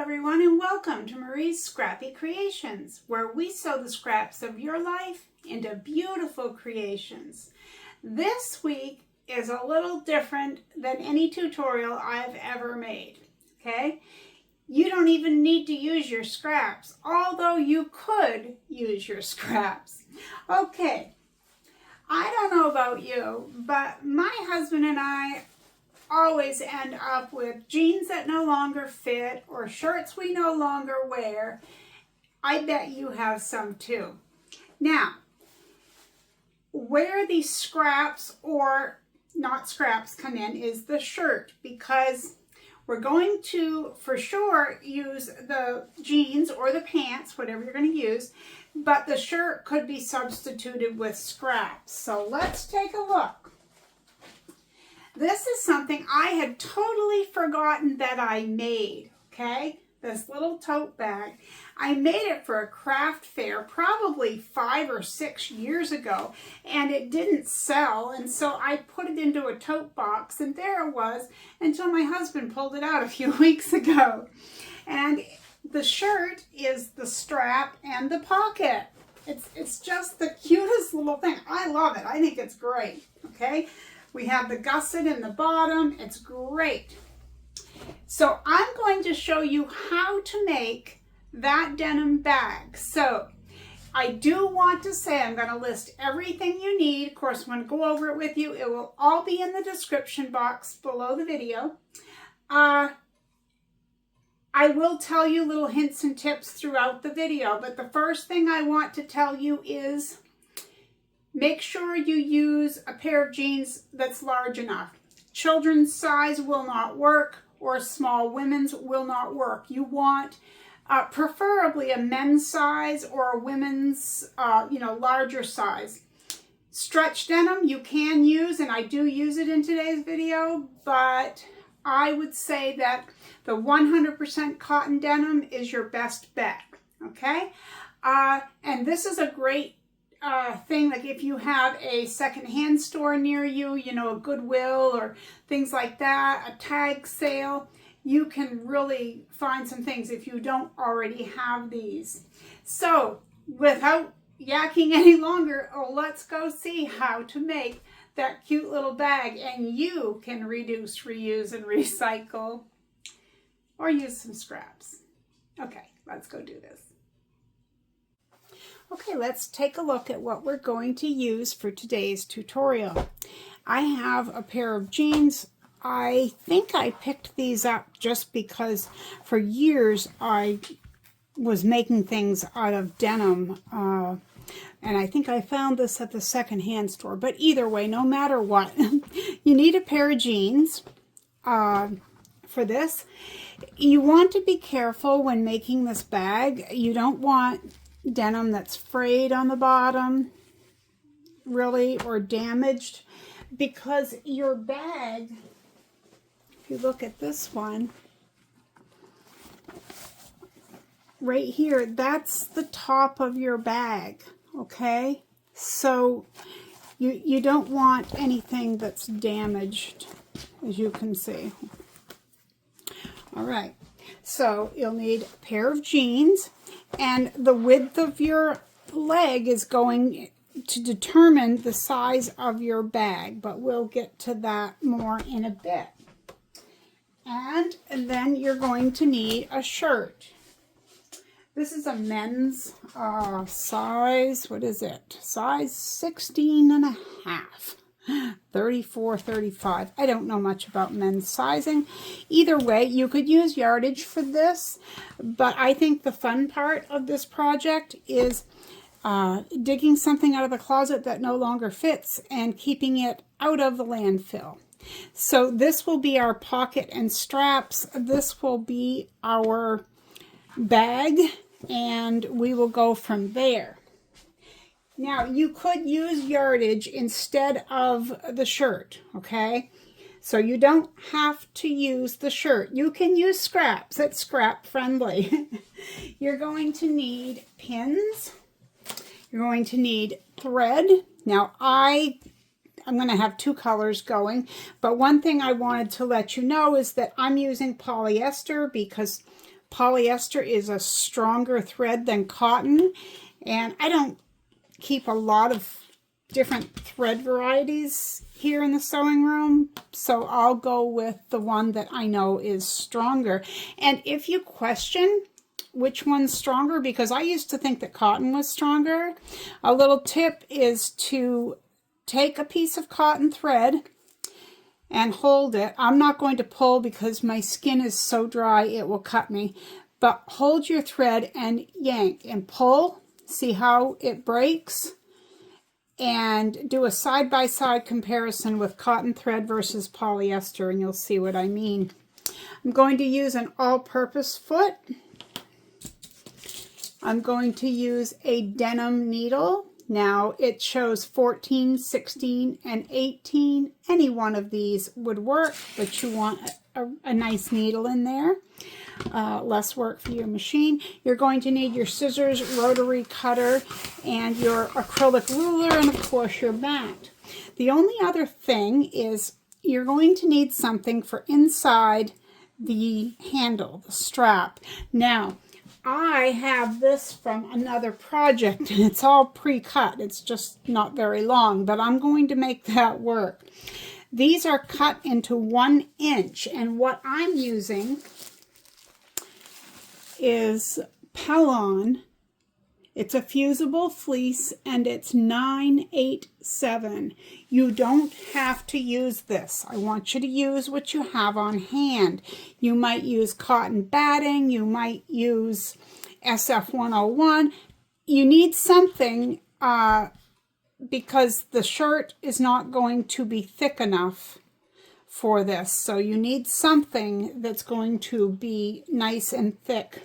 everyone, and welcome to Marie's Scrappy Creations, where we sew the scraps of your life into beautiful creations. This week is a little different than any tutorial I've ever made, okay? You don't even need to use your scraps, although you could use your scraps. Okay, I don't know about you, but my husband and I always end up with jeans that no longer fit or shirts we no longer wear. I bet you have some too. Now, where these scraps or not scraps come in is the shirt, because we're going to, for sure, use the jeans or the pants, whatever you're going to use, but the shirt could be substituted with scraps. So let's take a look. This is something I had totally forgotten that I made, okay? This little tote bag. I made it for a craft fair probably 5 or 6 years ago, and it didn't sell, and so I put it into a tote box, and there it was until my husband pulled it out a few weeks ago. And the shirt is the strap and the pocket. It's just the cutest little thing. I love it. I think it's great, okay? We have the gusset in the bottom. It's great. So I'm going to show you how to make that denim bag. So I do want to say I'm going to list everything you need. Of course, I'm going to go over it with you. It will all be in the description box below the video. I will tell you little hints and tips throughout the video, but the first thing I want to tell you is make sure you use a pair of jeans that's large enough. Children's size will not work, or small women's will not work. You want preferably a men's size or a women's, larger size. Stretch denim you can use, and I do use it in today's video, but I would say that the 100% cotton denim is your best bet, okay? And this is a great thing, like if you have a secondhand store near you, a Goodwill or things like that, a tag sale, you can really find some things if you don't already have these. So without yakking any longer, let's go see how to make that cute little bag, and you can reduce, reuse, and recycle, or use some scraps. Okay, let's go do this. Okay, let's take a look at what we're going to use for today's tutorial. I have a pair of jeans. I think I picked these up just because for years I was making things out of denim, and I think I found this at the secondhand store. But either way, no matter what, you need a pair of jeans for this. You want to be careful when making this bag. You don't want denim that's frayed on the bottom, really, or damaged, because your bag, if you look at this one, right here, that's the top of your bag, okay? So you don't want anything that's damaged, as you can see. All right, so you'll need a pair of jeans, and the width of your leg is going to determine the size of your bag, but we'll get to that more in a bit. And then you're going to need a shirt. This is a men's size, what is it? Size 16 and a half. 34, 35. I don't know much about men's sizing. Either way, you could use yardage for this, but I think the fun part of this project is digging something out of the closet that no longer fits and keeping it out of the landfill. So this will be our pocket and straps. This will be our bag, and we will go from there. Now, you could use yardage instead of the shirt, okay? So you don't have to use the shirt. You can use scraps. It's scrap friendly. You're going to need pins. You're going to need thread. Now, I'm going to have 2 colors going, but one thing I wanted to let you know is that I'm using polyester because polyester is a stronger thread than cotton, and I don't keep a lot of different thread varieties here in the sewing room, so I'll go with the one that I know is stronger. And if you question which one's stronger, because I used to think that cotton was stronger, a little tip is to take a piece of cotton thread and hold it. I'm not going to pull because my skin is so dry it will cut me, but hold your thread and yank and pull. See how it breaks? And do a side-by-side comparison with cotton thread versus polyester, and you'll see what I mean. I'm going to use an all-purpose foot. I'm going to use a denim needle. Now it shows 14, 16, and 18. Any one of these would work, but you want a nice needle in there. Less work for your machine. You're going to need your scissors, rotary cutter, and your acrylic ruler, and of course your mat. The only other thing is you're going to need something for inside the handle, the strap. Now, I have this from another project, and it's all pre-cut. It's just not very long, but I'm going to make that work. These are cut into 1 inch, and what I'm using is Pellon. It's a fusible fleece, and it's 987. You don't have to use this. I want you to use what you have on hand. You might use cotton batting. You might use SF101. You need something because the shirt is not going to be thick enough for this. So you need something that's going to be nice and thick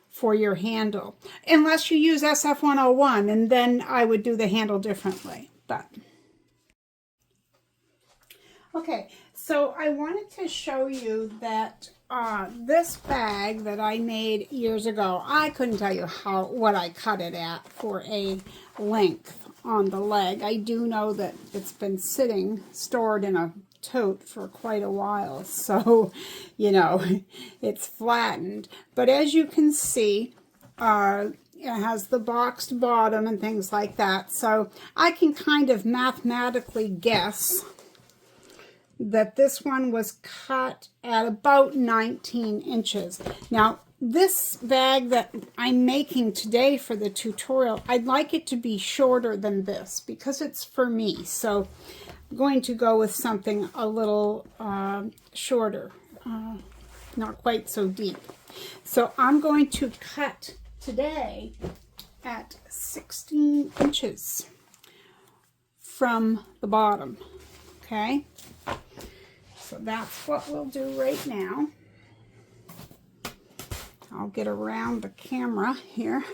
for your handle, unless you use SF101, and then I would do the handle differently. But okay, so I wanted to show you that this bag that I made years ago, I couldn't tell you what I cut it at for a length on the leg. I do know that it's been stored in a tote for quite a while, so you know it's flattened, but as you can see it has the boxed bottom and things like that, so I can kind of mathematically guess that this one was cut at about 19 inches. Now this bag that I'm making today for the tutorial, I'd like it to be shorter than this because it's for me, so I'm going to go with something a little shorter, not quite so deep. So I'm going to cut today at 16 inches from the bottom, okay? So that's what we'll do right now. I'll get around the camera here.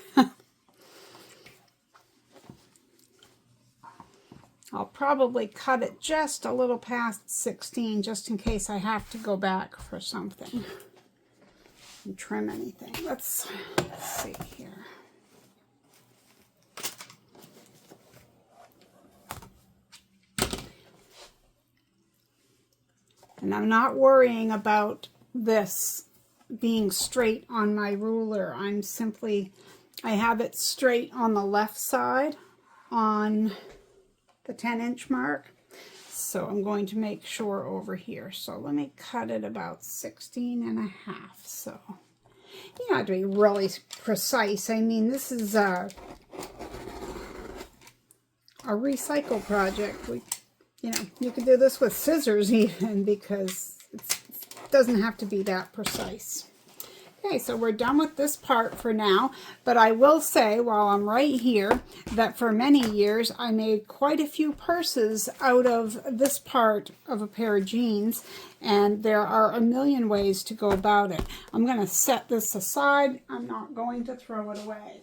I'll probably cut it just a little past 16, just in case I have to go back for something and trim anything. Let's see here. And I'm not worrying about this being straight on my ruler. I have it straight on the left side on the 10-inch mark, so I'm going to make sure over here. So let me cut it about 16 and a half. So you don't have to be really precise. I mean, this is a recycle project. You could do this with scissors even, because it doesn't have to be that precise. Okay, so we're done with this part for now, but I will say while I'm right here that for many years I made quite a few purses out of this part of a pair of jeans, and there are a million ways to go about it. I'm going to set this aside. I'm not going to throw it away.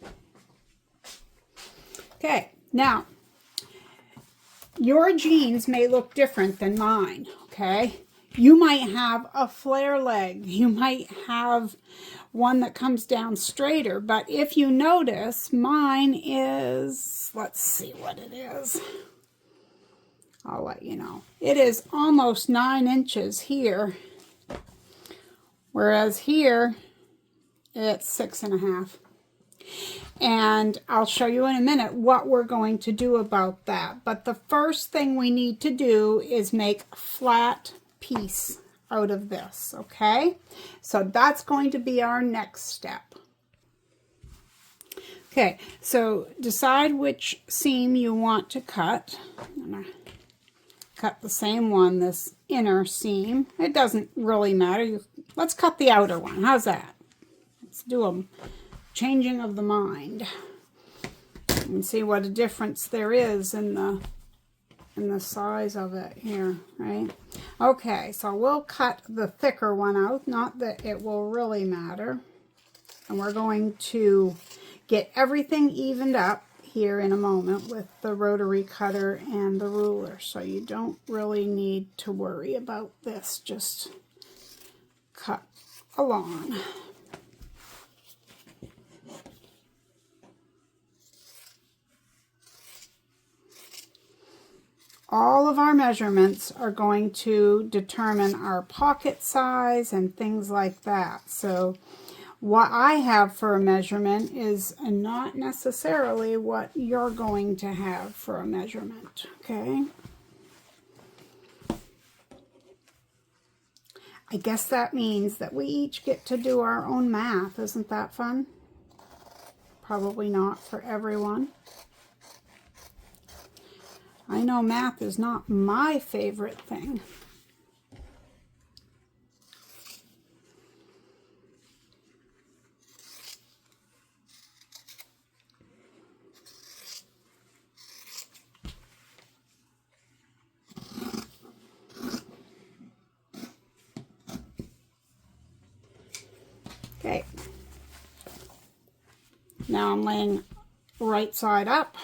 Okay, now your jeans may look different than mine, okay? You might have a flare leg. You might have one that comes down straighter. But if you notice, mine is, let's see what it is. I'll let you know. It is almost 9 inches here. Whereas here, It's 6.5. And I'll show you in a minute what we're going to do about that. But the first thing we need to do is make a flat piece out of this, okay? So that's going to be our next step. Okay, so decide which seam you want to cut. I'm gonna cut the same one, this inner seam. It doesn't really matter. Let's cut the outer one. How's that? Let's do a changing of the mind and see what a difference there is in the size of it here, right? Okay, so we'll cut the thicker one out, not that it will really matter. And we're going to get everything evened up here in a moment with the rotary cutter and the ruler. So you don't really need to worry about this. Just cut along. All of our measurements are going to determine our pocket size and things like that. So what I have for a measurement is not necessarily what you're going to have for a measurement, okay? I guess that means that we each get to do our own math. Isn't that fun? Probably not for everyone. I know math is not my favorite thing. Okay. Now I'm laying right side up.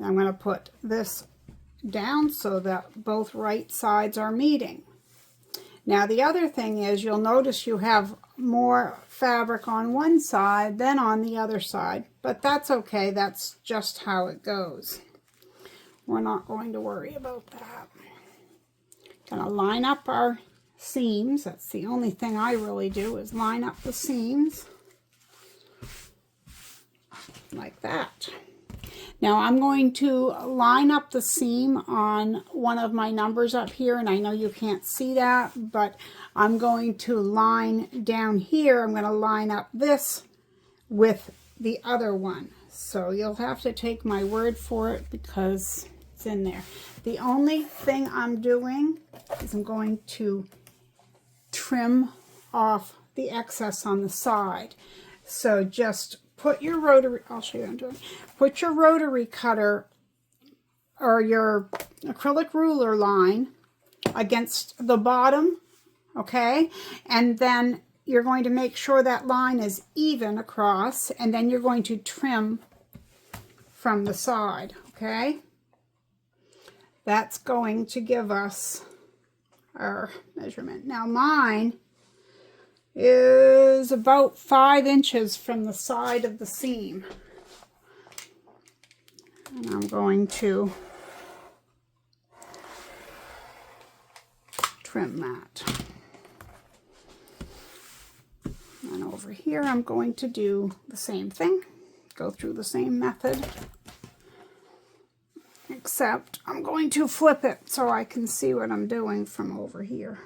I'm going to put this down so that both right sides are meeting. Now the other thing is, you'll notice you have more fabric on one side than on the other side, but that's okay. That's just how it goes. We're not going to worry about that. Going to line up our seams. That's the only thing I really do, is line up the seams like that. Now I'm going to line up the seam on one of my numbers up here, and I know you can't see that, but I'm going to line down here. I'm going to line up this with the other one. So you'll have to take my word for it because it's in there. The only thing I'm doing is I'm going to trim off the excess on the side. So just put your rotary, I'll show you what I'm doing. Put your rotary cutter or your acrylic ruler line against the bottom, okay? And then you're going to make sure that line is even across, and then you're going to trim from the side, okay? That's going to give us our measurement. Now mine is about 5 inches from the side of the seam. And I'm going to trim that. And over here I'm going to do the same thing. Go through the same method. Except I'm going to flip it so I can see what I'm doing from over here.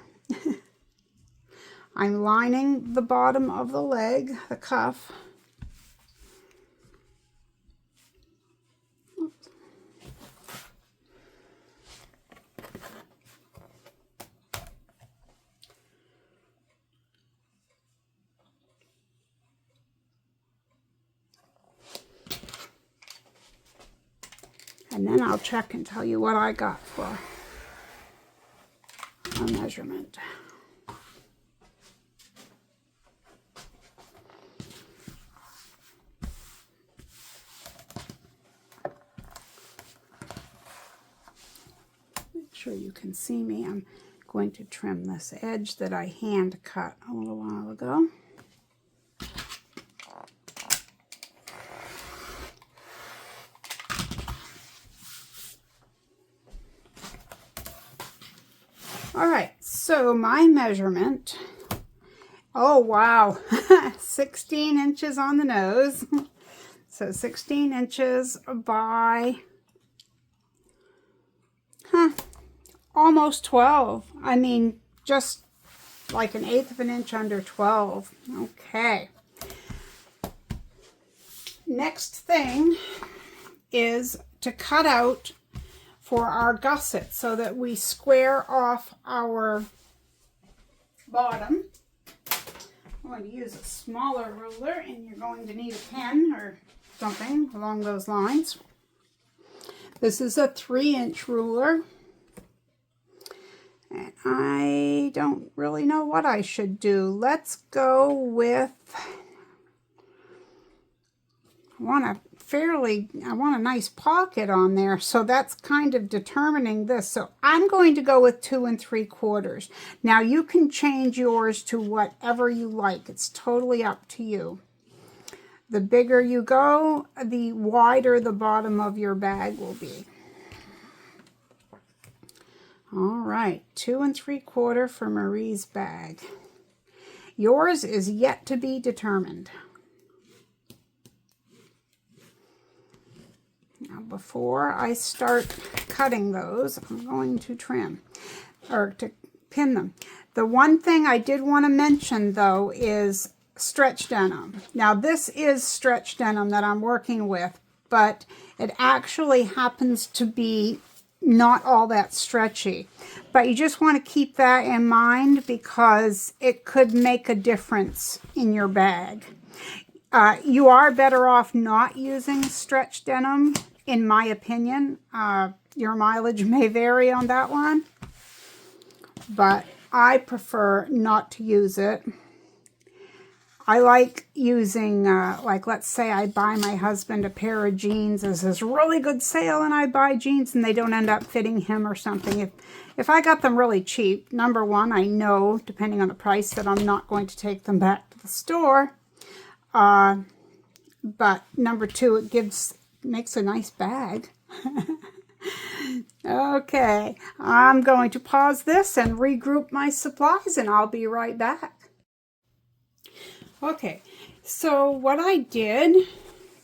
I'm lining the bottom of the leg, the cuff. Oops. And then I'll check and tell you what I got for a measurement. Sure you can see me. I'm going to trim this edge that I hand cut a little while ago. All right, so my measurement Oh, wow. 16 inches on the nose. So 16 inches by almost 12. I mean, just like 1/8 of an inch under 12. Okay. Next thing is to cut out for our gusset so that we square off our bottom. I'm going to use a smaller ruler, and you're going to need a pen or something along those lines. This is a 3-inch ruler, and I don't really know what I should do. Let's go with, I want a nice pocket on there, so that's kind of determining this. So I'm going to go with 2 3/4. Now you can change yours to whatever you like. It's totally up to you. The bigger you go, the wider the bottom of your bag will be. All right, 2 3/4 for Marie's bag. Yours is yet to be determined. Now, before I start cutting those, I'm going to trim, or to pin them. The one thing I did want to mention, though, is stretch denim. Now, this is stretch denim that I'm working with, but it actually happens to be not all that stretchy. But you just want to keep that in mind because it could make a difference in your bag. You are better off not using stretch denim, in my opinion. Your mileage may vary on that one, but I prefer not to use it. I like using, like, let's say I buy my husband a pair of jeans. There's this really good sale, and I buy jeans and they don't end up fitting him or something. If I got them really cheap, number one, I know, depending on the price, that I'm not going to take them back to the store. But number two, it makes a nice bag. Okay, I'm going to pause this and regroup my supplies, and I'll be right back. Okay, so what I did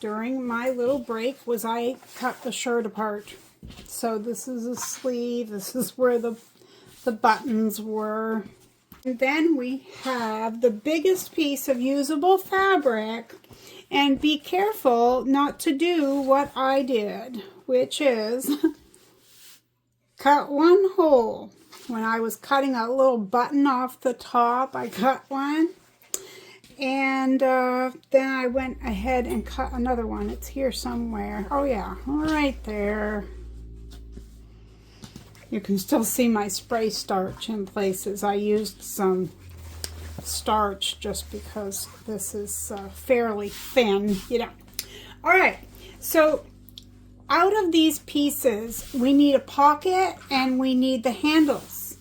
during my little break was I cut the shirt apart. So this is a sleeve, this is where the buttons were. And then we have the biggest piece of usable fabric, and be careful not to do what I did, which is cut one hole. When I was cutting a little button off the top, I cut one. And then I went ahead and cut another one. It's here somewhere. Oh yeah, right there. You can still see my spray starch in places. I used some starch just because this is fairly thin, you know. All right, so out of these pieces, we need a pocket and we need the handles.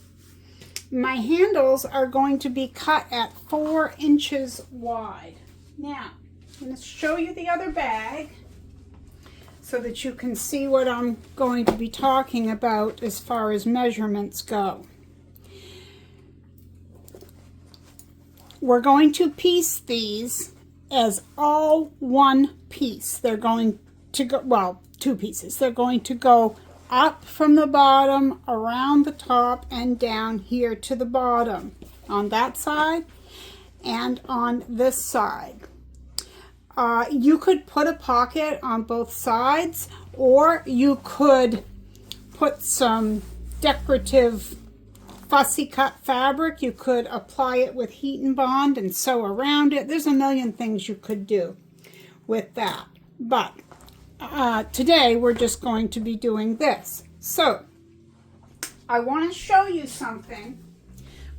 My handles are going to be cut at 4 inches wide. Now, I'm going to show you the other bag so that you can see what I'm going to be talking about as far as measurements go. We're going to piece these as all one piece. They're going to go, well, 2 pieces. They're going to go up from the bottom, around the top, and down here to the bottom on that side and on this side. You could put a pocket on both sides, or you could put some decorative fussy cut fabric. You could apply it with heat and bond and sew around it. There's a million things you could do with that. But today we're just going to be doing this. So I want to show you something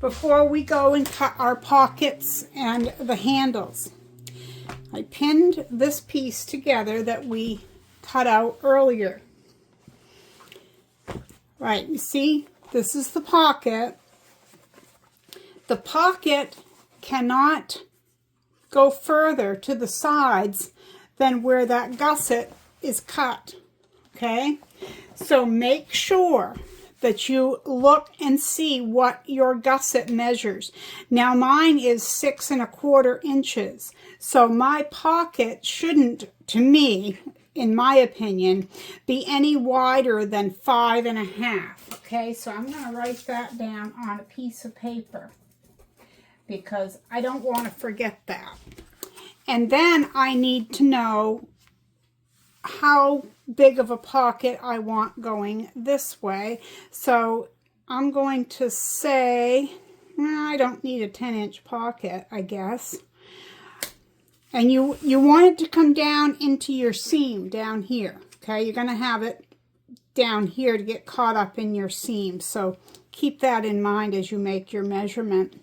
before we go and cut our pockets and the handles. I pinned this piece together that we cut out earlier. Right, you see, this is the pocket. The pocket cannot go further to the sides than where that gusset is cut, okay? So make sure that you look and see what your gusset measures. Now mine is 6 1/4 inches. So my pocket shouldn't, to me, in my opinion, be any wider than 5 1/2. Okay, so I'm going to write that down on a piece of paper because I don't want to forget that. And then I need to know how big of a pocket I want going this way. So I'm going to say, I don't need a 10-inch pocket, I guess. And you want it to come down into your seam down here. Okay, you're going to have it down here to get caught up in your seam. So keep that in mind as you make your measurement.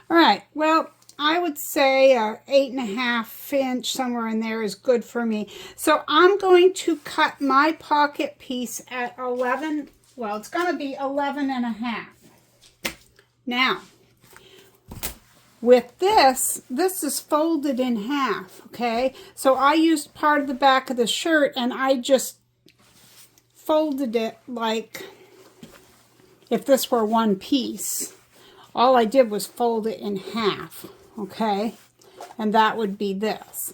All right, well, I would say 8 1/2 inch, somewhere in there, is good for me. So I'm going to cut my pocket piece at 11, well, it's going to be 11 1/2. Now, with this is folded in half, okay? So I used part of the back of the shirt and I just folded it like if this were one piece. All I did was fold it in half. Okay, and that would be this.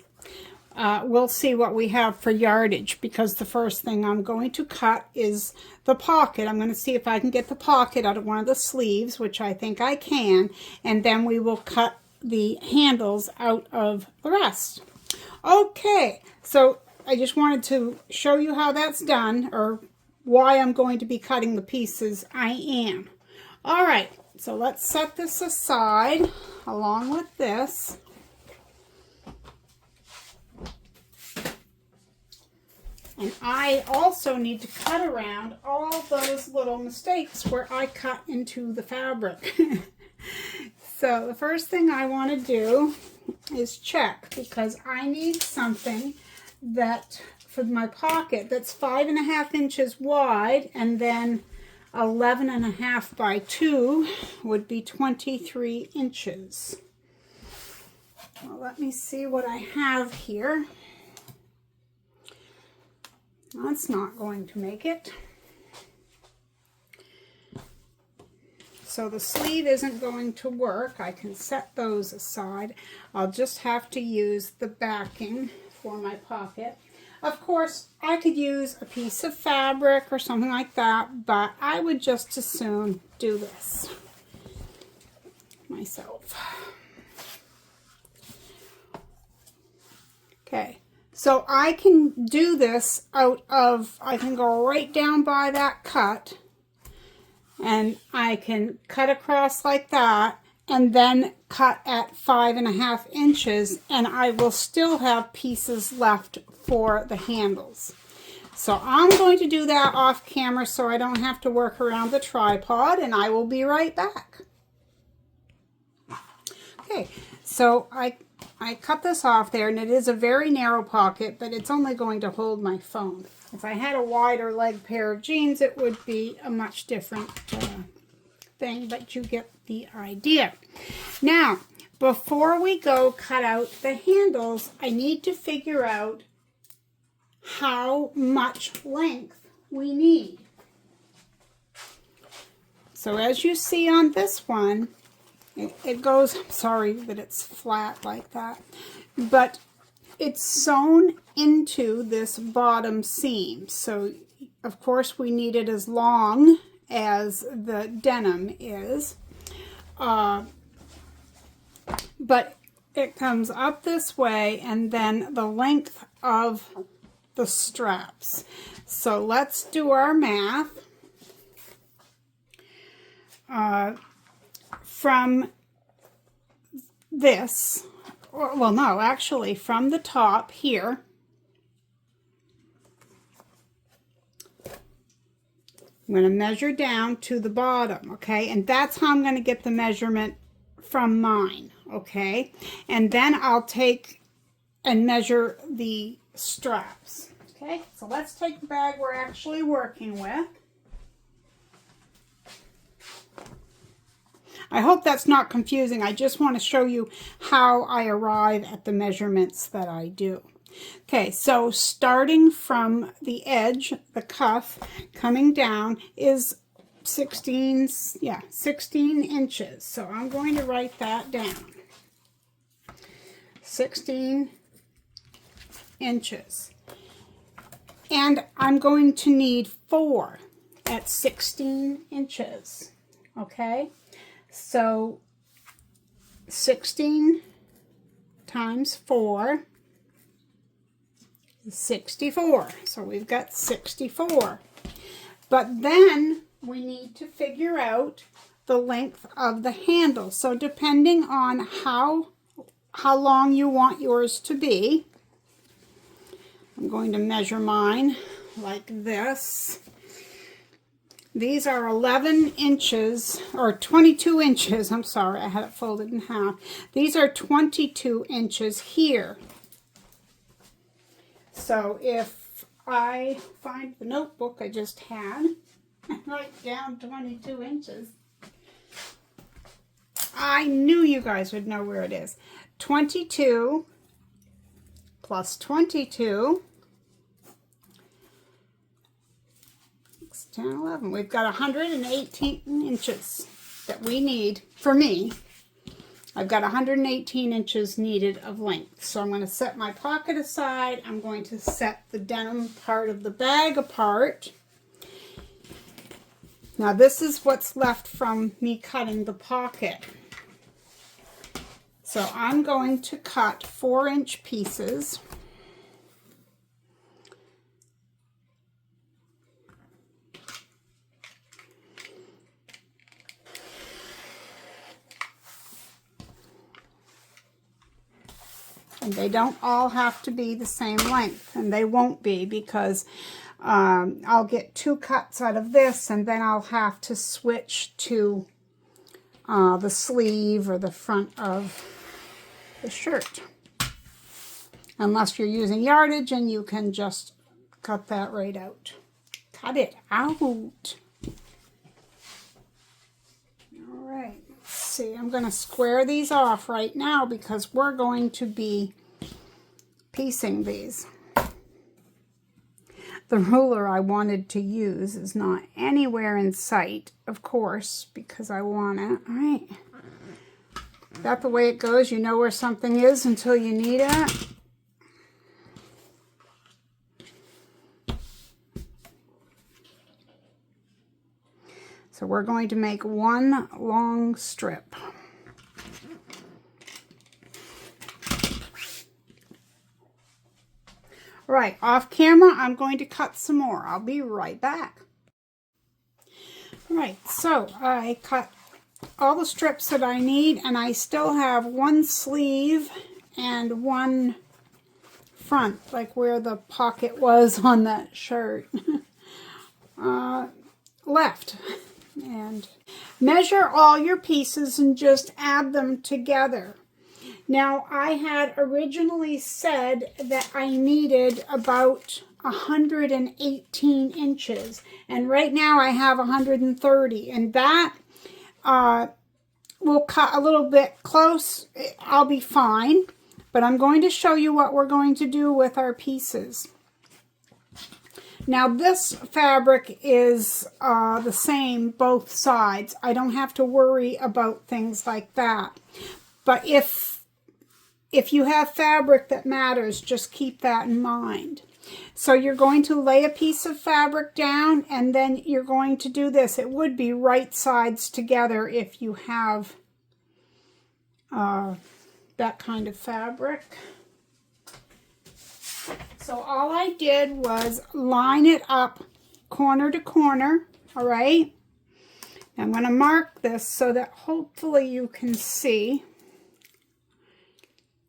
We'll see what we have for yardage because the first thing I'm going to cut is the pocket. I'm going to see if I can get the pocket out of one of the sleeves, which I think I can, and then we will cut the handles out of the rest. Okay, so I just wanted to show you how that's done, or why I'm going to be cutting the pieces I am. All right. So let's set this aside along with this. And I also need to cut around all those little mistakes where I cut into the fabric. So the first thing I want to do is check, because I need something that for my pocket that's 5 1/2 inches wide, and then 11 1/2 by 2 would be 23 inches. Well, let me see what I have here. That's not going to make it. So the sleeve isn't going to work. I can set those aside. I'll just have to use the backing for my pocket. Of course, I could use a piece of fabric or something like that, but I would just as soon do this myself. Okay, so I can do this out of, I can go right down by that cut, and I can cut across like that, and then cut at 5 1/2 inches, and I will still have pieces left for the handles. So I'm going to do that off camera so I don't have to work around the tripod, and I will be right back. Okay, so I cut this off there, and it is a very narrow pocket, but it's only going to hold my phone. If I had a wider leg pair of jeans, it would be a much different thing, but you get the idea. Now, before we go cut out the handles, I need to figure out how much length we need. So as you see on this one, it goes, I'm sorry that it's flat like that, but it's sewn into this bottom seam. So of course we need it as long as the denim is, but it comes up this way, and then the length of the straps. So let's do our math. From this, well, no, actually from the top here, I'm going to measure down to the bottom, okay? And that's how I'm going to get the measurement from mine, okay? And then I'll take and measure the straps, okay? So let's take the bag we're actually working with. I hope that's not confusing. I just want to show you how I arrive at the measurements that I do. Okay, so starting from the edge, the cuff, coming down is 16, yeah, 16 inches. So I'm going to write that down. 16 inches. And I'm going to need 4 at 16 inches. Okay? So 16 times 4 is 64. So we've got 64. But then we need to figure out the length of the handle. So depending on how long you want yours to be, I'm going to measure mine like this. These are 11 inches, or 22 inches. I'm sorry, I had it folded in half. These are 22 inches here. So if I find the notebook I just had and write down 22 inches, I knew you guys would know where it is. 22 plus 22, 6, 10, 11. We've got 118 inches that we need. For me, I've got 118 inches needed of length. So I'm going to set my pocket aside. I'm going to set the denim part of the bag apart. Now this is what's left from me cutting the pocket. So I'm going to cut 4-inch pieces. And they don't all have to be the same length, and they won't be, because I'll get 2 cuts out of this, and then I'll have to switch to the sleeve or the front of the shirt. Unless you're using yardage, and you can just cut that right out. Cut it out. All right. See, I'm going to square these off right now because we're going to be piecing these. The ruler I wanted to use is not anywhere in sight, of course, because I want it. All right. That's the way it goes. You know where something is until you need it. So we're going to make one long strip. All right, off camera, I'm going to cut some more. I'll be right back. All right, so I cut all the strips that I need, and I still have one sleeve and one front, like where the pocket was on that shirt, left. And measure all your pieces and just add them together. Now, I had originally said that I needed about 118 inches, and right now I have 130, and that will cut a little bit close. I'll be fine, but I'm going to show you what we're going to do with our pieces. Now this fabric is the same both sides. I don't have to worry about things like that. But if you have fabric that matters, just keep that in mind. So you're going to lay a piece of fabric down, and then you're going to do this. It would be right sides together if you have that kind of fabric. So all I did was line it up corner to corner, all right? I'm going to mark this so that hopefully you can see.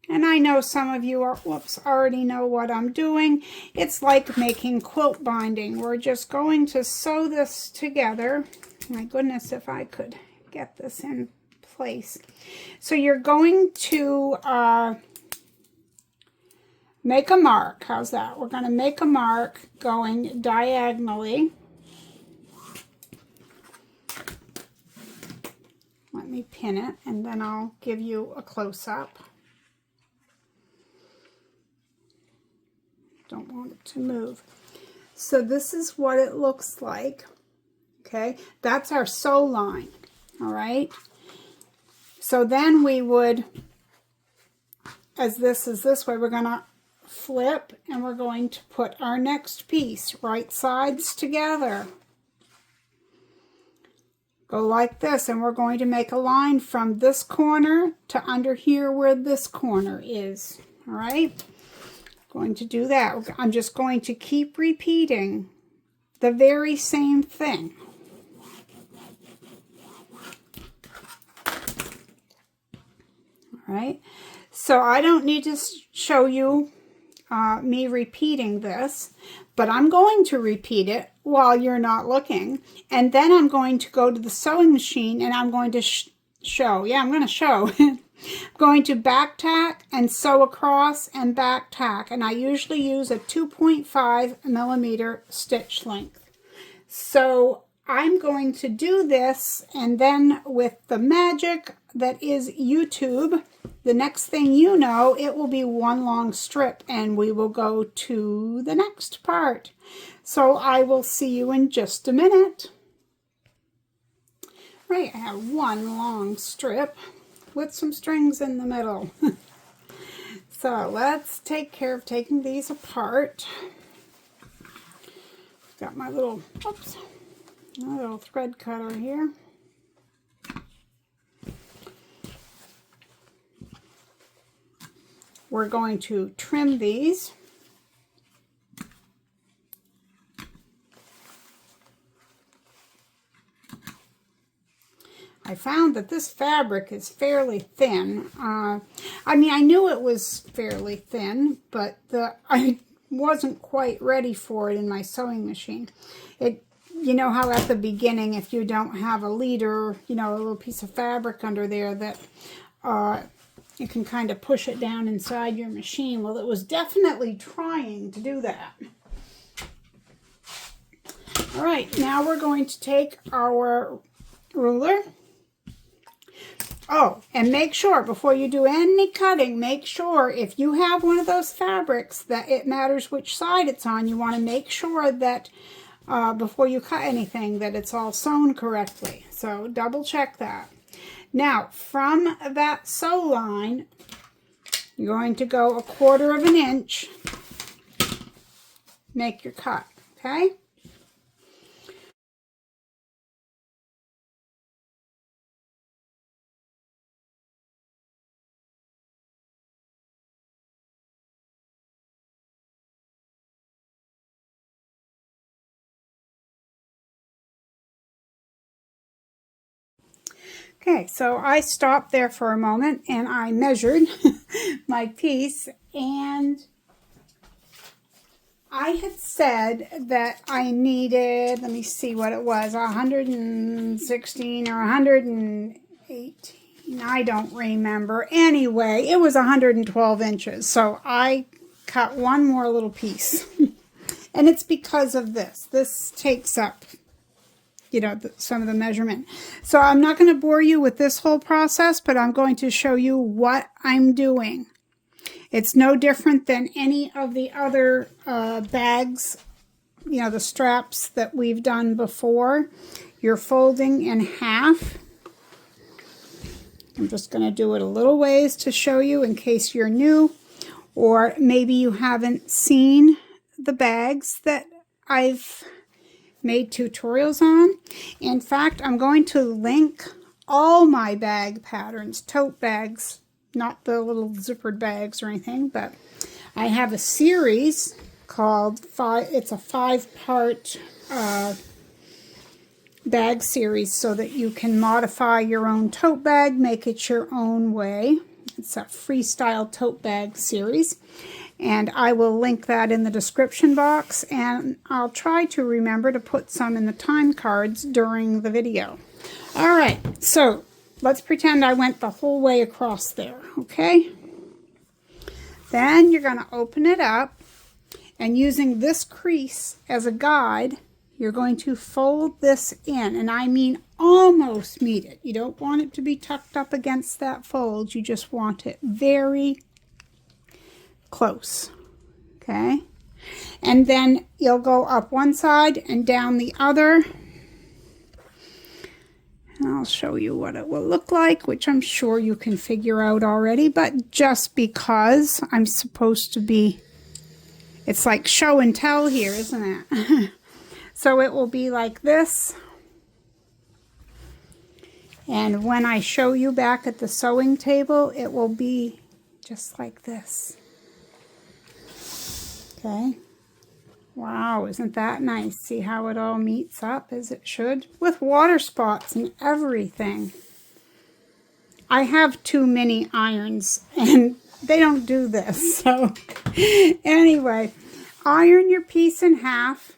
And I know some of you are, already know what I'm doing. It's like making quilt binding. We're just going to sew this together. My goodness, if I could get this in place. So you're going to make a mark. How's that? We're going to make a mark going diagonally. Let me pin it, and then I'll give you a close-up. Don't want it to move. So this is what it looks like. Okay, that's our sew line. All right. So then we would, as this is this way, we're going to flip and we're going to put our next piece right sides together. Go like this, and we're going to make a line from this corner to under here where this corner is. All right, going to do that. I'm just going to keep repeating the very same thing. All right, so I don't need to show you me repeating this, but I'm going to repeat it while you're not looking, and then I'm going to go to the sewing machine and I'm going to show. Yeah, I'm going to show. I'm going to back tack and sew across and back tack, and I usually use a 2.5 millimeter stitch length. So I'm going to do this, and then with the magic that is YouTube, the next thing you know, it will be one long strip and we will go to the next part. So I will see you in just a minute. Right, I have one long strip with some strings in the middle. So let's take care of taking these apart. Got my little, oops, my little thread cutter here. We're going to trim these. I found that this fabric is fairly thin. I mean, I knew it was fairly thin, but I wasn't quite ready for it in my sewing machine. You know how at the beginning, if you don't have a leader, you know, a little piece of fabric under there that you can kind of push it down inside your machine. Well, it was definitely trying to do that. All right, now we're going to take our ruler. Oh, and make sure before you do any cutting, make sure if you have one of those fabrics that it matters which side it's on, you want to make sure that before you cut anything that it's all sewn correctly. So double check that. Now, from that sew line, you're going to go 1/4 of an inch, make your cut, okay? Okay, so I stopped there for a moment and I measured my piece, and I had said that I needed, let me see what it was, 116 or 118, I don't remember. Anyway, it was 112 inches, so I cut one more little piece. And it's because of this. This takes up, you know, some of the measurement. So I'm not going to bore you with this whole process, but I'm going to show you what I'm doing. It's no different than any of the other bags, you know, the straps that we've done before. You're folding in half. I'm just going to do it a little ways to show you in case you're new, or maybe you haven't seen the bags that I've made tutorials on. In fact, I'm going to link all my bag patterns, tote bags, not the little zippered bags or anything, but I have a series called it's a 5-part bag series so that you can modify your own tote bag, make it your own way. It's a Freestyle tote bag series, and I will link that in the description box, and I'll try to remember to put some in the time cards during the video. All right, so let's pretend I went the whole way across there, okay? Then you're going to open it up, and using this crease as a guide, you're going to fold this in, and I mean almost meet it. You don't want it to be tucked up against that fold. You just want it very close, okay? And then you'll go up one side and down the other, And I'll show you what it will look like, which I'm sure you can figure out already, but just because I'm supposed to be, it's like show and tell here, isn't it? So it will be like this. And when I show you back at the sewing table, it will be just like this. Okay. Wow, isn't that nice? See how it all meets up as it should? With water spots and everything. I have too many irons and they don't do this. So anyway, iron your piece in half.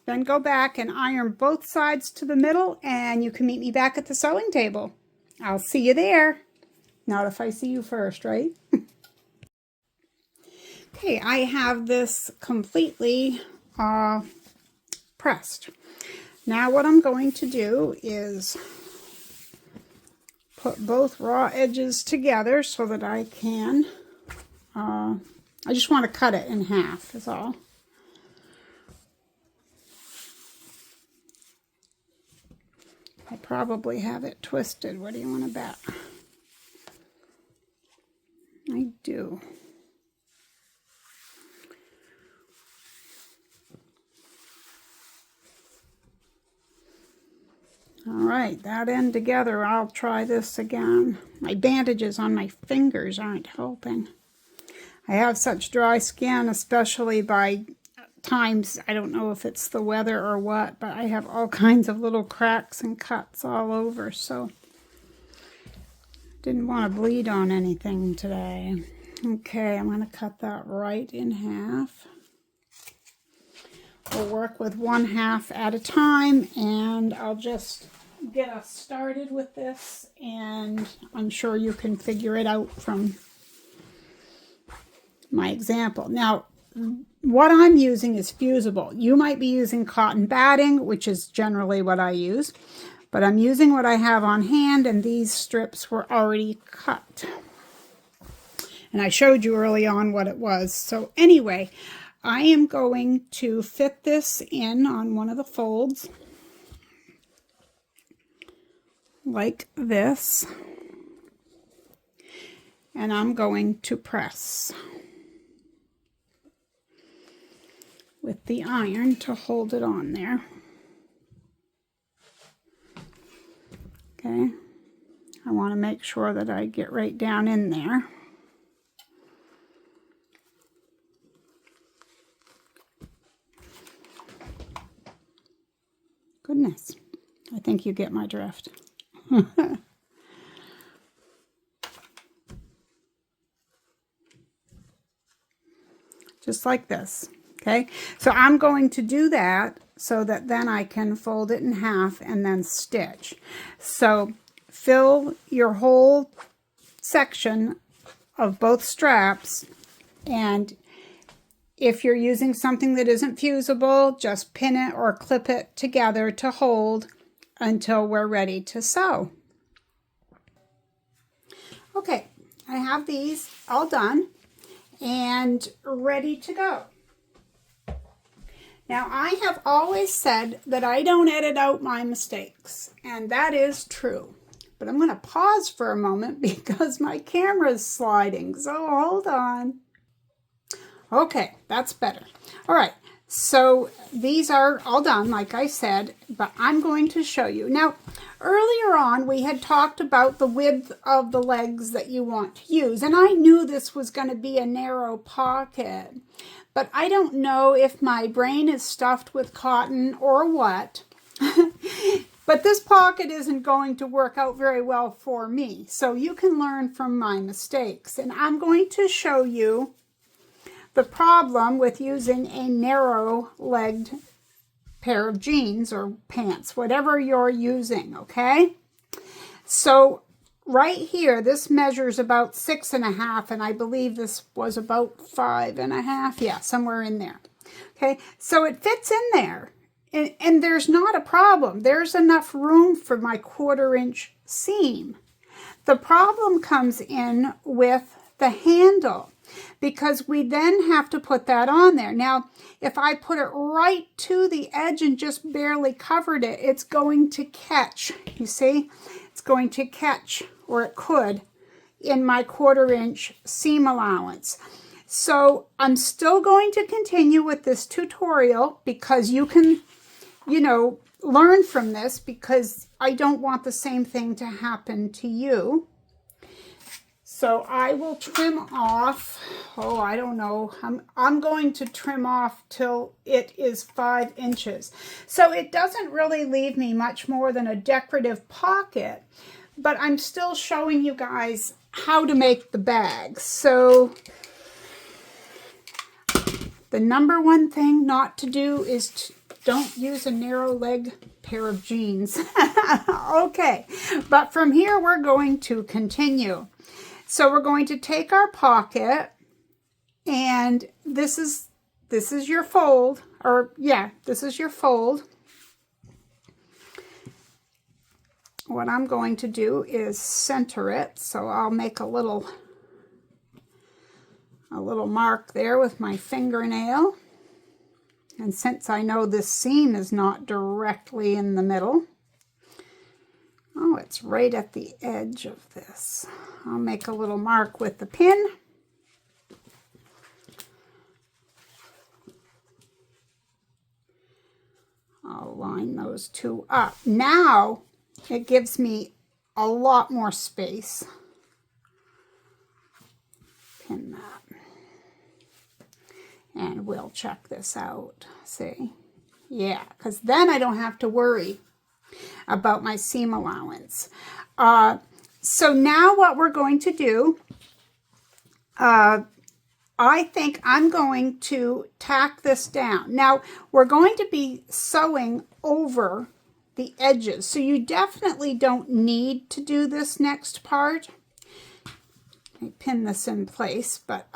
Then go back and iron both sides to the middle, and you can meet me back at the sewing table. I'll see you there. Not if I see you first, right? Okay, I have this completely pressed. Now what I'm going to do is put both raw edges together so that I can, I just want to cut it in half is all. I probably have it twisted. What do you want to bet? I do. All right, that end together. I'll try this again. My bandages on my fingers aren't helping. I have such dry skin, especially by times, I don't know if it's the weather or what, but I have all kinds of little cracks and cuts all over, so didn't want to bleed on anything today. Okay, I'm going to cut that right in half. We'll work with 1/2 at a time, and I'll just get us started with this, and I'm sure you can figure it out from my example. Now, what I'm using is fusible. You might be using cotton batting, which is generally what I use, but I'm using what I have on hand, and these strips were already cut. And I showed you early on what it was. So anyway, I am going to fit this in on one of the folds like this, and I'm going to press with the iron to hold it on there. Okay, I want to make sure that I get right down in there. Goodness, I think you get my drift. Just like this. Okay, so I'm going to do that so that then I can fold it in half and then stitch. So fill your whole section of both straps, and if you're using something that isn't fusible, just pin it or clip it together to hold until we're ready to sew. Okay, I have these all done and ready to go. Now, I have always said that I don't edit out my mistakes, and that is true. But I'm going to pause for a moment because my camera is sliding, so hold on. Okay, that's better. All right, so these are all done, like I said, but I'm going to show you. Now, earlier on, we had talked about the width of the legs that you want to use, and I knew this was going to be a narrow pocket. But I don't know if my brain is stuffed with cotton or what. But this pocket isn't going to work out very well for me. So you can learn from my mistakes. And I'm going to show you the problem with using a narrow-legged pair of jeans or pants, whatever you're using, okay? So right here, this measures about 6.5, and I believe this was about 5.5. Yeah, somewhere in there. Okay, so it fits in there, and there's not a problem. There's enough room for my 1/4-inch seam. The problem comes in with the handle. because we then have to put that on there. Now, if I put it right to the edge and just barely covered it, it's going to catch. You see? It's going to catch, or it could, in my 1/4 inch seam allowance. So I'm still going to continue with this tutorial because you can, you know, learn from this, because I don't want the same thing to happen to you. So I will trim off, oh, I don't know, I'm going to trim off till it is 5 inches. So it doesn't really leave me much more than a decorative pocket, but I'm still showing you guys how to make the bag. So the number one thing not to do is don't use a narrow leg pair of jeans. Okay, but from here we're going to continue. So we're going to take our pocket, and this is your fold, or yeah, this is your fold. What I'm going to do is center it, so I'll make a little mark there with my fingernail. And since I know this seam is not directly in the middle, oh, it's right at the edge of this. I'll make a little mark with the pin. I'll line those two up. Now it gives me a lot more space. Pin that. And we'll check this out. See? Yeah, because then I don't have to worry about my seam allowance. So now what we're going to do, I think I'm going to tack this down. Now, we're going to be sewing over the edges, so you definitely don't need to do this next part. Let me pin this in place, but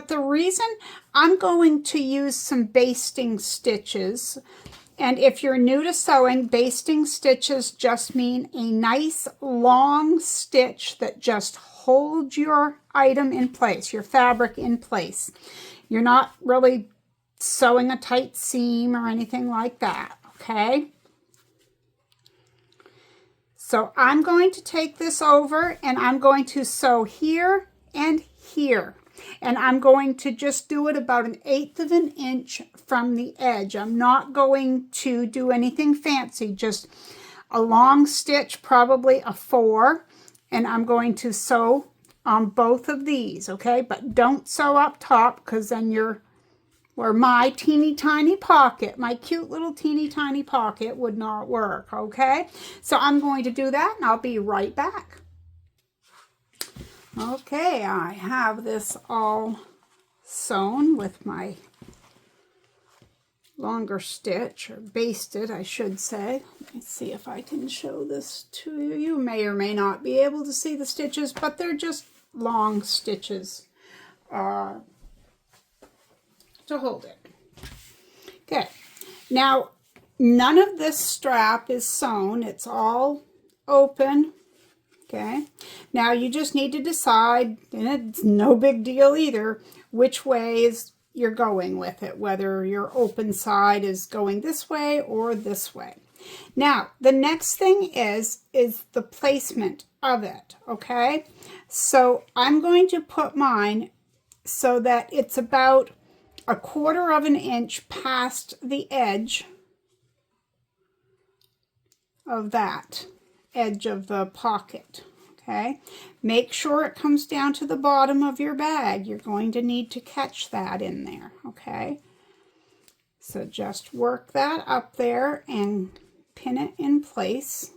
the reason I'm going to use some basting stitches. And if you're new to sewing, basting stitches just mean a nice long stitch that just holds your item in place, your fabric in place. You're not really sewing a tight seam or anything like that, okay? So I'm going to take this over, and I'm going to sew here and here. And I'm going to just do it about 1/8 of an inch from the edge. I'm not going to do anything fancy, just a long stitch, probably a 4. And I'm going to sew on both of these, okay? But don't sew up top, because then or my teeny tiny pocket, my cute little teeny tiny pocket would not work, okay? So I'm going to do that, and I'll be right back. Okay, I have this all sewn with my longer stitch, or basted, I should say. Let me see if I can show this to you. You may or may not be able to see the stitches, but they're just long stitches to hold it. Okay, now none of this strap is sewn. It's all open. Okay, now you just need to decide, and it's no big deal either, which ways you're going with it, whether your open side is going this way or this way. Now, the next thing is the placement of it, okay? So I'm going to put mine so that it's about 1/4 of an inch past the edge of that edge of the pocket, okay? Make sure it comes down to the bottom of your bag. You're going to need to catch that in there, okay? So just work that up there and pin it in place.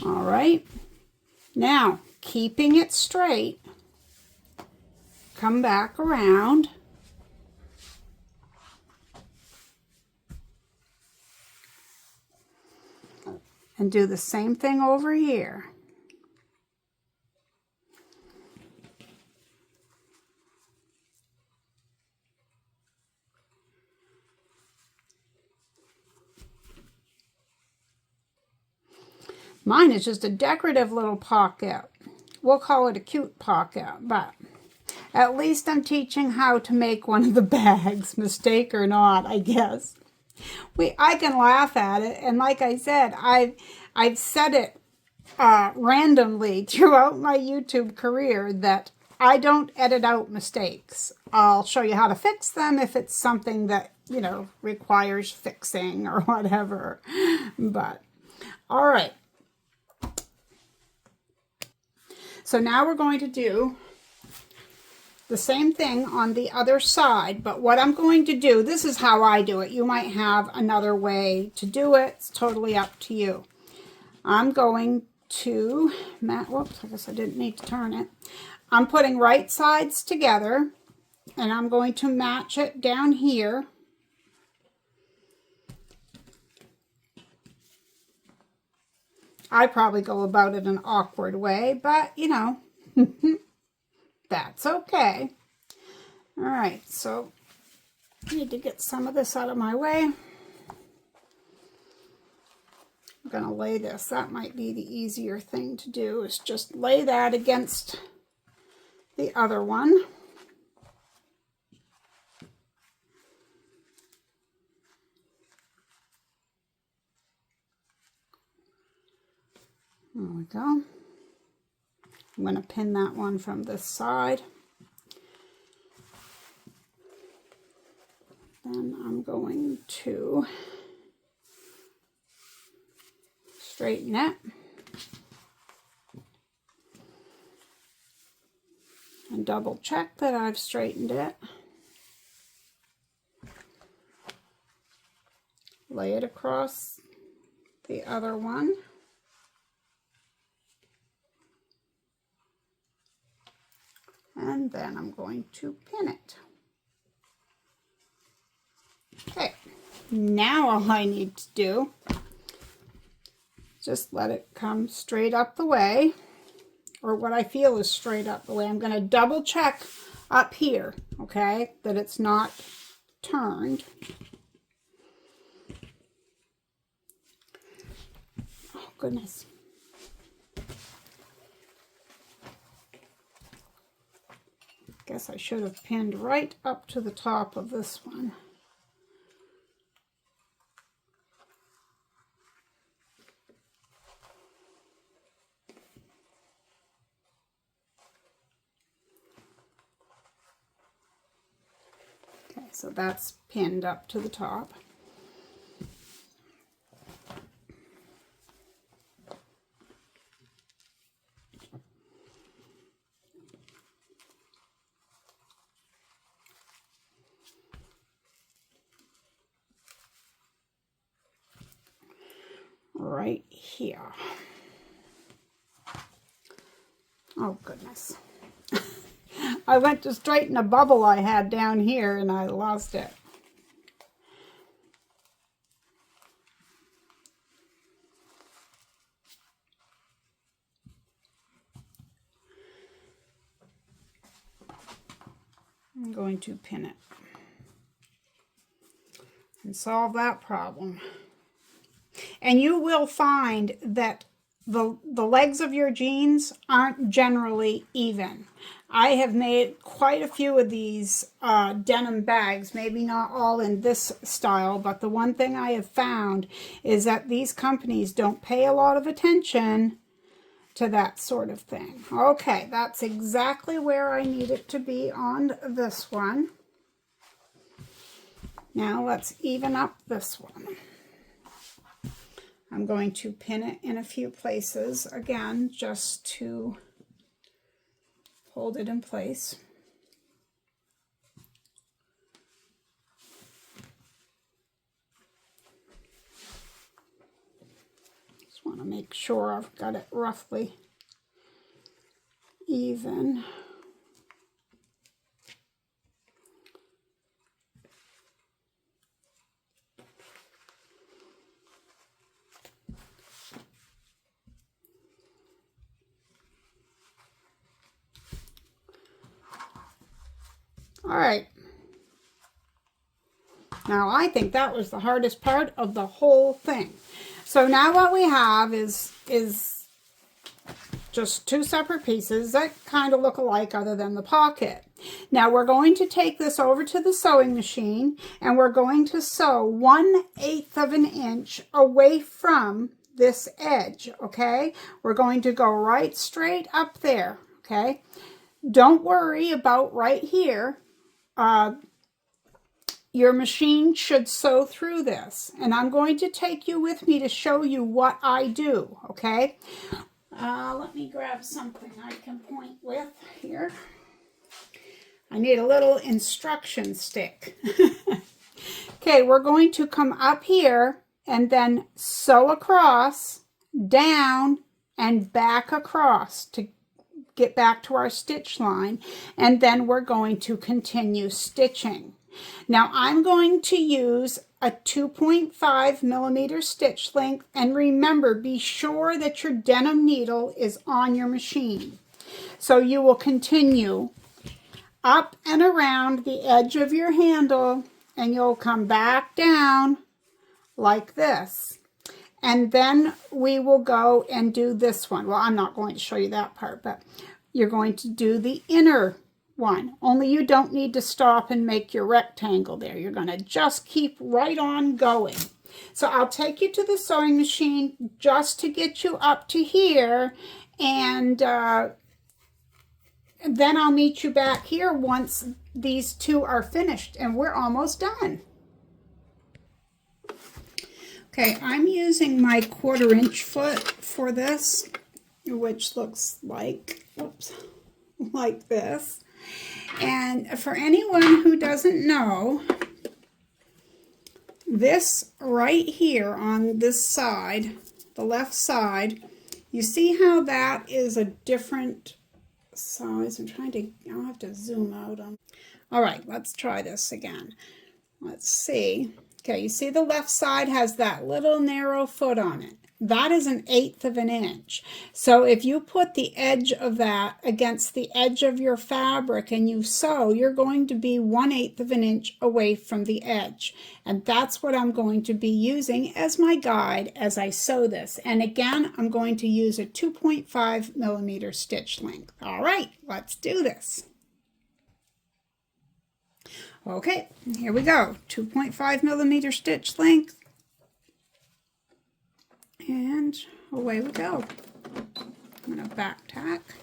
All right, now keeping it straight, come back around and do the same thing over here. Mine is just a decorative little pocket. We'll call it a cute pocket, but at least I'm teaching how to make one of the bags, mistake or not, I guess. I can laugh at it, and like I said, I've said it randomly throughout my YouTube career that I don't edit out mistakes. I'll show you how to fix them if it's something that, you know, requires fixing or whatever. But, all right. So now we're going to do the same thing on the other side, but what I'm going to do, this is how I do it. You might have another way to do it. It's totally up to you. I'm going to, whoops, I guess I didn't need to turn it. I'm putting right sides together, and I'm going to match it down here. I probably go about it an awkward way, but, you know, that's okay. All right, so I need to get some of this out of my way. I'm going to lay this. That might be the easier thing to do, is just lay that against the other one. There we go. I'm going to pin that one from this side. Then I'm going to straighten it. And double check that I've straightened it. Lay it across the other one. And then I'm going to pin it. Okay, now all I need to do is just let it come straight up the way, or what I feel is straight up the way. I'm going to double check up here, okay, that it's not turned. Oh, goodness. Guess I should have pinned right up to the top of this one. Okay, so that's pinned up to the top. Right here. Oh goodness. I went to straighten a bubble I had down here and I lost it. I'm going to pin it and solve that problem. And you will find that the legs of your jeans aren't generally even. I have made quite a few of these denim bags, maybe not all in this style, but the one thing I have found is that these companies don't pay a lot of attention to that sort of thing. Okay, that's exactly where I need it to be on this one. Now let's even up this one. I'm going to pin it in a few places again, just to hold it in place. Just want to make sure I've got it roughly even. All right. Now I think that was the hardest part of the whole thing. So now what we have is just two separate pieces that kind of look alike other than the pocket. Now we're going to take this over to the sewing machine and we're going to sew 1/8 of an inch away from this edge, okay? We're going to go right straight up there, okay? Don't worry about right here. Your machine should sew through this, and I'm going to take you with me to show you what I do, okay? Let me grab something I can point with here. I need a little instruction stick. Okay, we're going to come up here and then sew across, down, and back across to get back to our stitch line, and then we're going to continue stitching. Now I'm going to use a 2.5 millimeter stitch length, and remember, be sure that your denim needle is on your machine. So you will continue up and around the edge of your handle, and you'll come back down like this. And then we will go and do this one. Well, I'm not going to show you that part, but you're going to do the inner one. Only you don't need to stop and make your rectangle there. You're going to just keep right on going. So I'll take you to the sewing machine just to get you up to here, and then I'll meet you back here once these two are finished, and we're almost done. Okay, I'm using my 1/4 inch foot for this, which looks like, oops, like this. And for anyone who doesn't know, this right here on this side, the left side, you see how that is a different size? I'll have to zoom out on. All right, let's try this again. Let's see. Okay, you see the left side has that little narrow foot on it. That is 1/8 of an inch. So if you put the edge of that against the edge of your fabric and you sew, you're going to be 1/8 of an inch away from the edge. And that's what I'm going to be using as my guide as I sew this. And again, I'm going to use a 2.5 millimeter stitch length. All right, let's do this. Okay, here we go. 2.5 millimeter stitch length. And away we go. I'm going to back tack.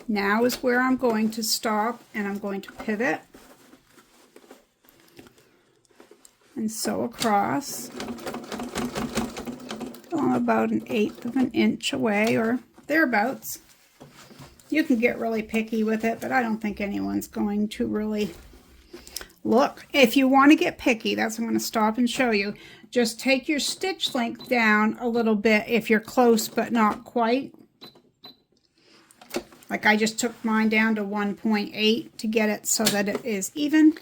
Now is where I'm going to stop, and I'm going to pivot and sew across. I'm about 1/8 of an inch away or thereabouts. You can get really picky with it, but I don't think anyone's going to really look. If you want to get picky, that's what I'm going to stop and show you. Just take your stitch length down a little bit if you're close but not quite. Like I just took mine down to 1.8 to get it so that it is even,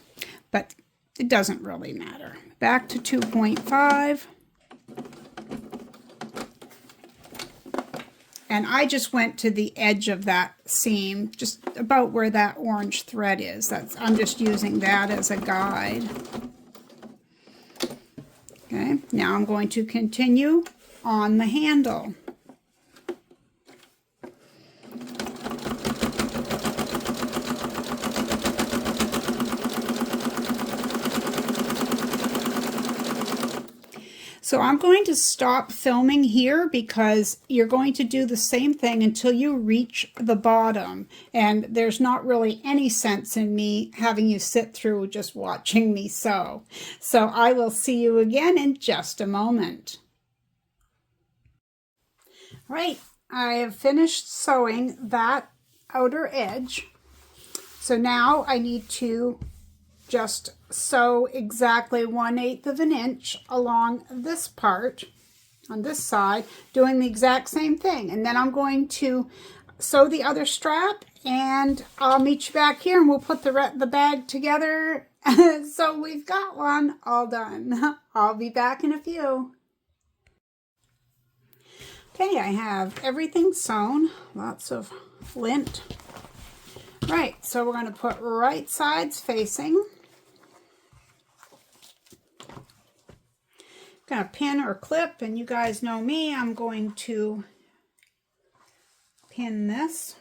but it doesn't really matter. Back to 2.5. And I just went to the edge of that seam, just about where that orange thread is. I'm just using that as a guide. Okay, now I'm going to continue on the handle. So I'm going to stop filming here because you're going to do the same thing until you reach the bottom. And there's not really any sense in me having you sit through just watching me sew. So I will see you again in just a moment. All right, I have finished sewing that outer edge. So now I need to just sew exactly 1/8 of an inch along this part on this side, doing the exact same thing. And then I'm going to sew the other strap, and I'll meet you back here and we'll put the bag together. So we've got one all done. I'll be back in a few. Okay, I have everything sewn, lots of lint. Right, so we're going to put right sides facing. Going to pin or clip, and you guys know me, I'm going to pin this.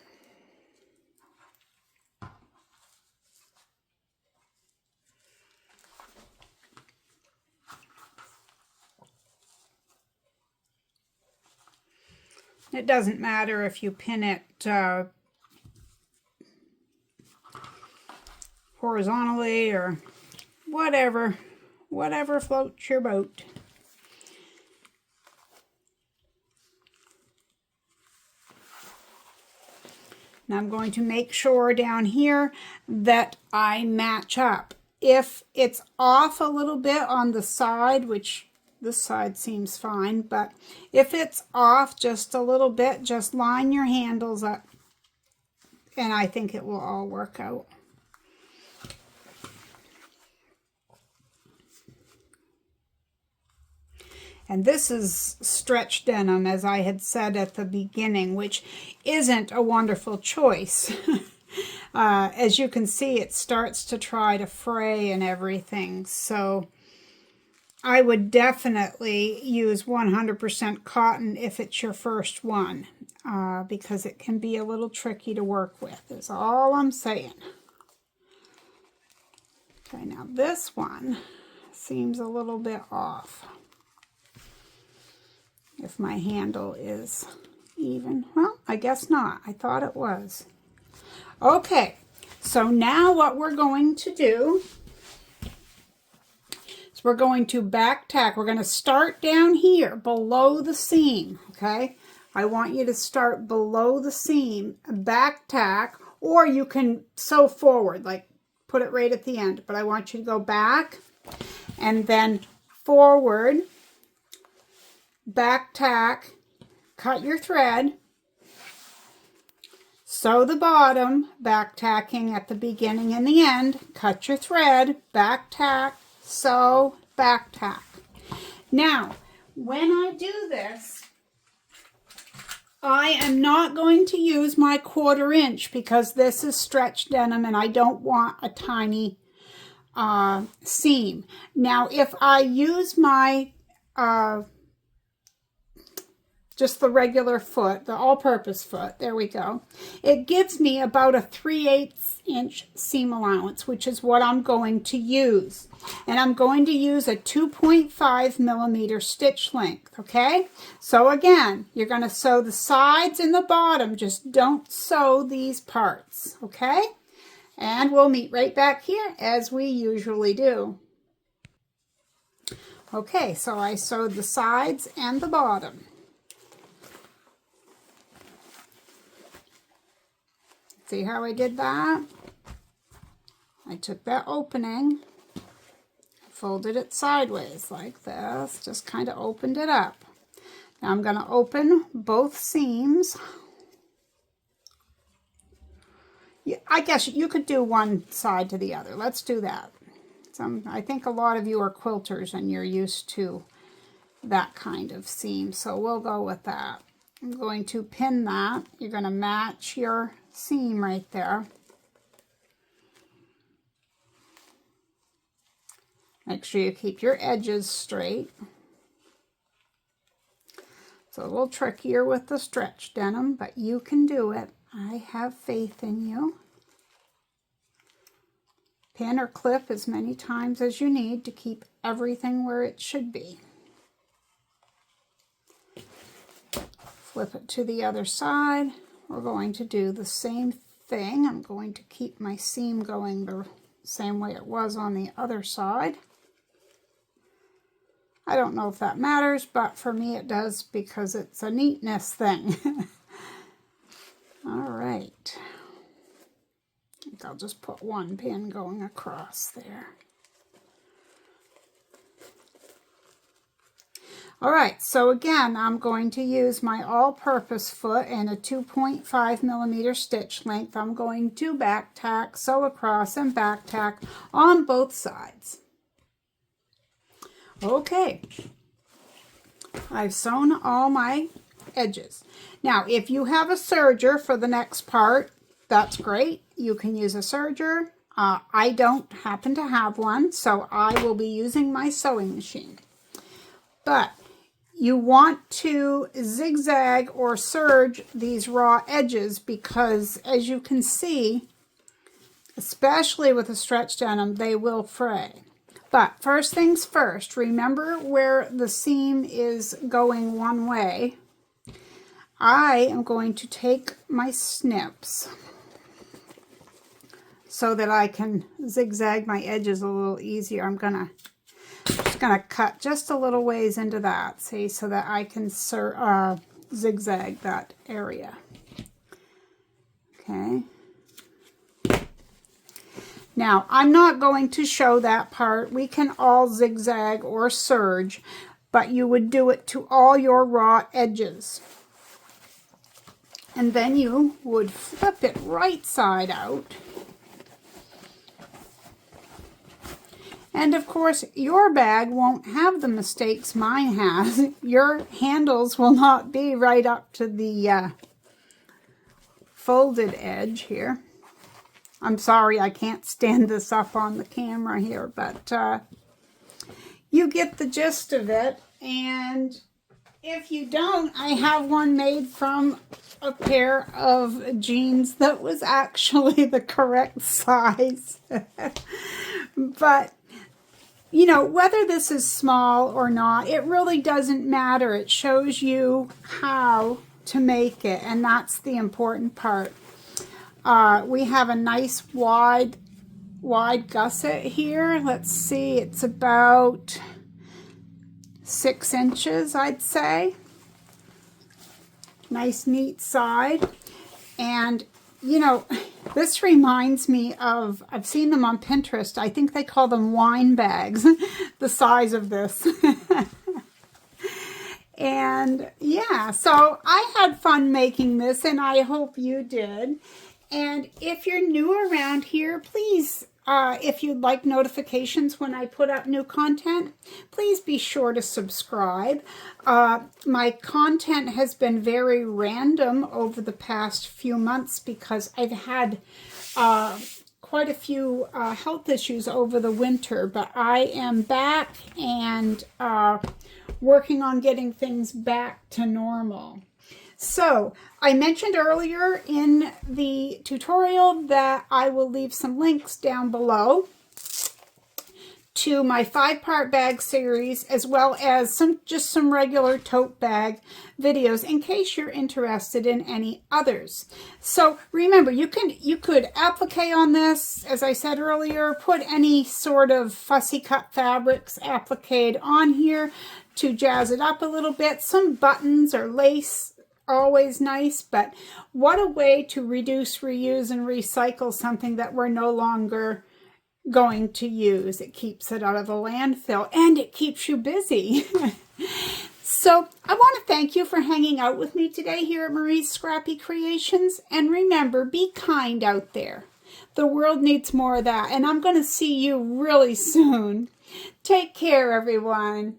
It doesn't matter if you pin it horizontally or whatever floats your boat. Now I'm going to make sure down here that I match up. If it's off a little bit on the side, which this side seems fine, but if it's off just a little bit, just line your handles up and I think it will all work out. And this is stretch denim, as I had said at the beginning, which isn't a wonderful choice. As you can see, it starts to try to fray and everything. So I would definitely use 100% cotton if it's your first one, because it can be a little tricky to work with, is all I'm saying. Okay, now this one seems a little bit off. If my handle is even. Well, I guess not. I thought it was. Okay, so now what we're going to do is we're going to back tack. We're going to start down here below the seam, okay? I want you to start below the seam, back tack, or you can sew forward, like put it right at the end, but I want you to go back and then forward, back tack, cut your thread, sew the bottom, back tacking at the beginning and the end, cut your thread, back tack, sew, back tack. Now, when I do this, I am not going to use my 1/4 inch because this is stretch denim and I don't want a tiny seam. Now, if I use my just the regular foot, the all-purpose foot, there we go, it gives me about a 3/8 inch seam allowance, which is what I'm going to use. And I'm going to use a 2.5 millimeter stitch length, okay? So again, you're going to sew the sides and the bottom, just don't sew these parts, okay? And we'll meet right back here as we usually do. Okay, so I sewed the sides and the bottom. See how I did that? I took that opening, folded it sideways like this, just kind of opened it up. Now I'm going to open both seams. I guess you could do one side to the other. Let's do that. I think a lot of you are quilters and you're used to that kind of seam, so we'll go with that. I'm going to pin that. You're going to match your seam right there. Make sure you keep your edges straight. It's a little trickier with the stretch denim, but you can do it. I have faith in you. Pin or clip as many times as you need to keep everything where it should be. flip it to the other side. We're going to do the same thing. I'm going to keep my seam going the same way it was on the other side. I don't know if that matters, but for me it does because it's a neatness thing. All right. I think I'll just put one pin going across there. All right, so again, I'm going to use my all-purpose foot and a 2.5 millimeter stitch length. I'm going to back tack, sew across, and back tack on both sides. Okay, I've sewn all my edges. Now, if you have a serger for the next part, that's great. You can use a serger. I don't happen to have one, so I will be using my sewing machine. But you want to zigzag or serge these raw edges because, as you can see, especially with a stretch denim, they will fray. But first things first, remember where the seam is going one way. I am going to take my snips so that I can zigzag my edges a little easier. I'm just gonna cut just a little ways into that, see, so that I can zigzag that area. Okay. Now, I'm not going to show that part. We can all zigzag or serge, but you would do it to all your raw edges. And then you would flip it right side out. And of course, your bag won't have the mistakes mine has. Your handles will not be right up to the folded edge here. I'm sorry, I can't stand this up on the camera here, but you get the gist of it. And if you don't, I have one made from a pair of jeans that was actually the correct size. But, you know, whether this is small or not, it really doesn't matter. It shows you how to make it, and that's the important part. We have a nice wide gusset here. Let's see, it's about 6 inches, I'd say. Nice, neat side. And, you know, this reminds me of, I've seen them on Pinterest. I think they call them wine bags, the size of this. And, yeah, so I had fun making this, and I hope you did. And if you're new around here, please, if you'd like notifications when I put up new content, please be sure to subscribe. My content has been very random over the past few months because I've had quite a few health issues over the winter, but I am back and working on getting things back to normal. So, I mentioned earlier in the tutorial that I will leave some links down below to my 5-part bag series, as well as just some regular tote bag videos in case you're interested in any others. So remember, you could applique on this, as I said earlier, put any sort of fussy cut fabrics appliqued on here to jazz it up a little bit. Some buttons or lace, always nice, but what a way to reduce, reuse, and recycle something that we're no longer going to use. It keeps it out of the landfill, and it keeps you busy. So I want to thank you for hanging out with me today here at Marie's Scrappy Creations, and remember, be kind out there. The world needs more of that, and I'm going to see you really soon. Take care, everyone.